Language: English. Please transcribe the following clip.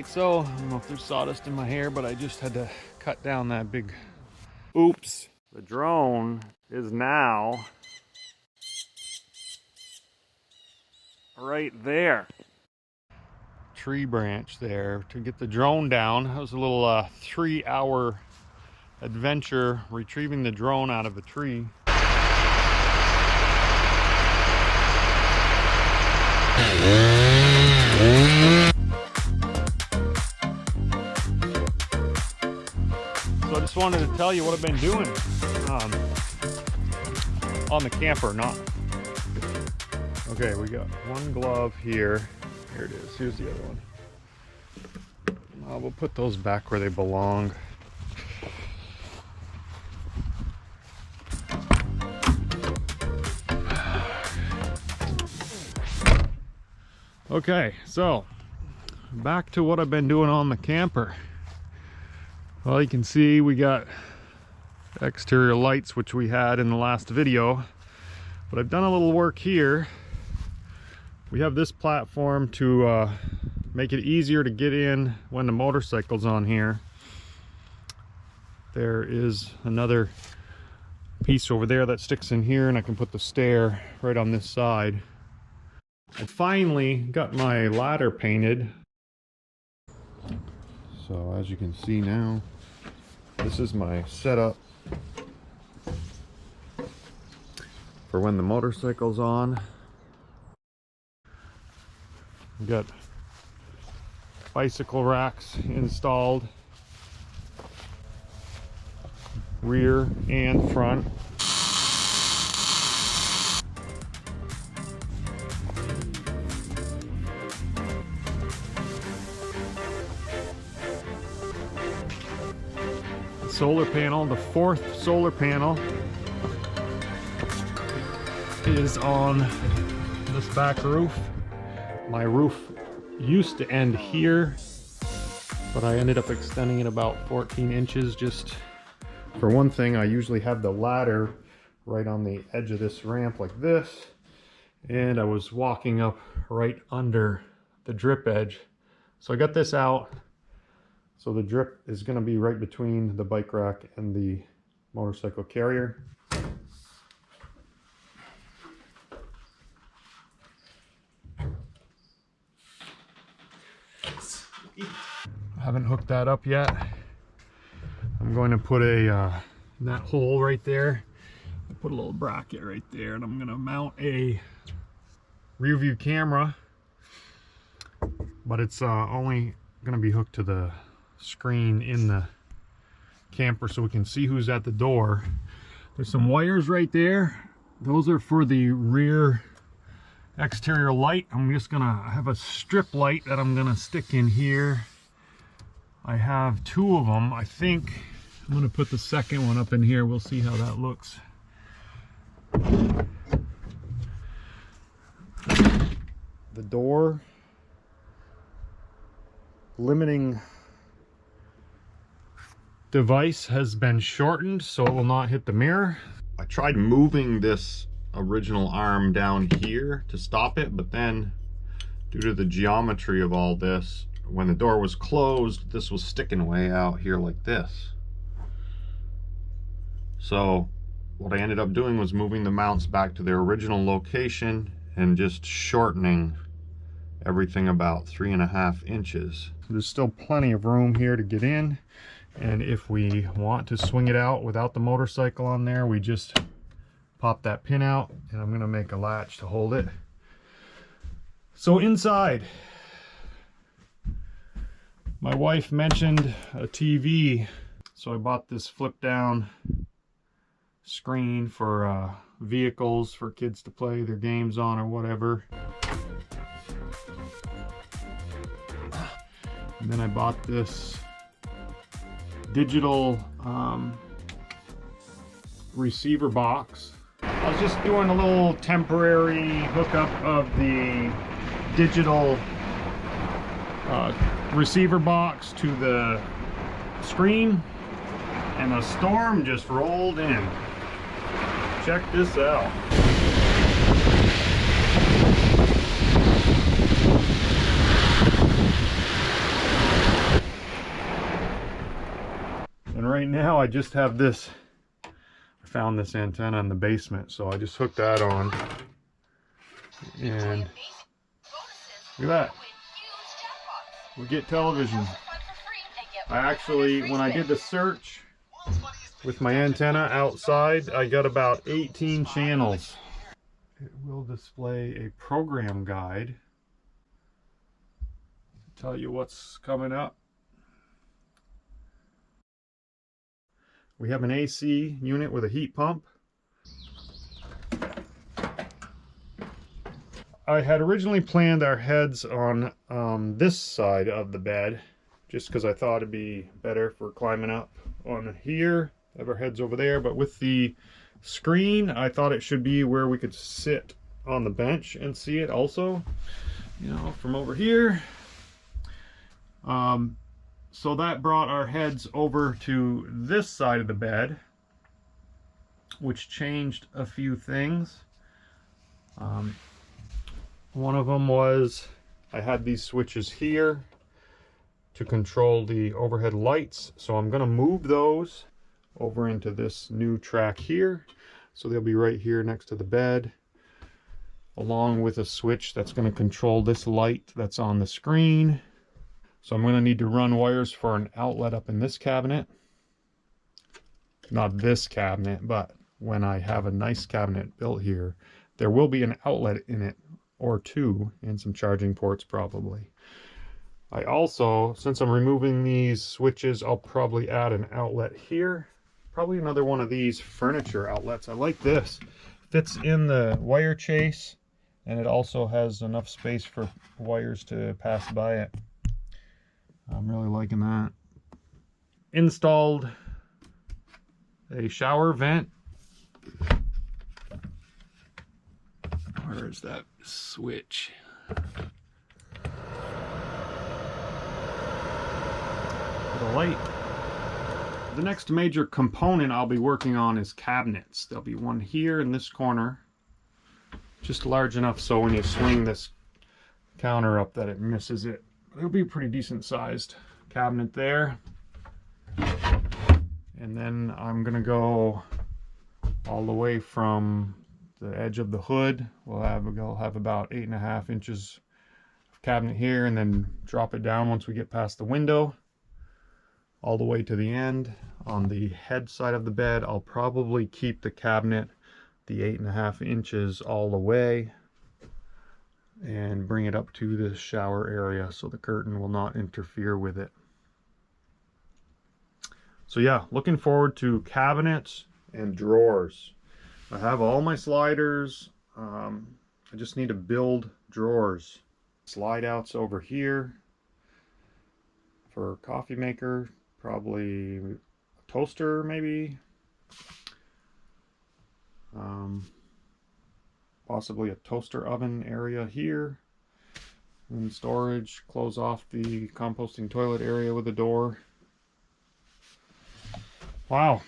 Alright, so I don't know if there's sawdust in my hair, but I just had to cut down that big oops. The drone is now right there. Tree branch there to get the drone down. That was a little 3-hour adventure retrieving the drone out of a tree. So I just wanted to tell you what I've been doing on the camper. Okay, we got one glove here. Here it is. Here's the other one. We'll put those back where they belong. Okay, so back to what I've been doing on the camper. Well, you can see we got exterior lights, which we had in the last video, but I've done a little work here. We have this platform to make it easier to get in when the motorcycle's on here. There is another piece over there that sticks in here, and I can put the stair right on this side. I finally got my ladder painted. So as you can see now, this is my setup for when the motorcycle's on. We've got bicycle racks installed, rear and front. Solar panel, the fourth solar panel is on this back roof. My roof used to end here, but I ended up extending it about 14 inches. Just for one thing, I usually have the ladder right on the edge of this ramp like this, and I was walking up right under the drip edge. So I got this out. So the drip is going to be right between the bike rack and the motorcycle carrier. I haven't hooked that up yet. I'm going to put a in that hole right there. I put a little bracket right there, and I'm going to mount a rear view camera, but it's only going to be hooked to the screen in the camper so we can see who's at the door. There's some wires right there. Those are for the rear exterior light. I'm just gonna have a strip light that I'm gonna stick in here. I have two of them. I think I'm gonna put the second one up in here. We'll see how that looks. The door limiting device has been shortened so it will not hit the mirror. I tried moving this original arm down here to stop it, but then due to the geometry of all this, when the door was closed, this was sticking way out here like this. So what I ended up doing was moving the mounts back to their original location and just shortening everything about 3.5 inches. There's still plenty of room here to get in. And if we want to swing it out without the motorcycle on there, we just pop that pin out, and I'm going to make a latch to hold it. So inside, my wife mentioned a TV, so I bought this flip down screen for vehicles for kids to play their games on or whatever. And then I bought this digital receiver box. I was just doing a little temporary hookup of the digital receiver box to the screen, and a storm just rolled in. Check this out. right now I just have this, I found this antenna in the basement, so I just hooked that on. And look at that. We get television. I actually, when I did the search with my antenna outside, I got about 18 channels. It will display a program guide to tell you what's coming up. We have an AC unit with a heat pump. I had originally planned our heads on this side of the bed, just because I thought it'd be better for climbing up on here. Have our heads over there, but with the screen, I thought it should be where we could sit on the bench and see it also, you know, from over here. So that brought our heads over to this side of the bed, which changed a few things. One of them was I had these switches here to control the overhead lights, so I'm going to move those over into this new track here, so they'll be right here next to the bed, along with a switch that's going to control this light that's on the screen. So I'm going to need to run wires for an outlet up in this cabinet. Not this cabinet, but when I have a nice cabinet built here, there will be an outlet in it or two, and some charging ports probably. I also, since I'm removing these switches, I'll probably add an outlet here. Probably another one of these furniture outlets. I like this. Fits in the wire chase, and it also has enough space for wires to pass by it. I'm really liking that. Installed a shower vent. Where is that switch? The light. The next major component I'll be working on is cabinets. There'll be one here in this corner, just large enough so when you swing this counter up that it misses it. It'll be a pretty decent sized cabinet there. And then I'm gonna go all the way from the edge of the hood. We'll have about 8.5 inches of cabinet here, and then drop it down once we get past the window, all the way to the end. On the head side of the bed, I'll probably keep the cabinet the 8.5 inches all the way and bring it up to the shower area so the curtain will not interfere with it. So yeah, looking forward to cabinets and drawers. I have all my sliders. I just need to build drawers. Slide outs over here for coffee maker, probably a toaster maybe. Possibly a toaster oven area here. And storage, close off the composting toilet area with a door. Wow,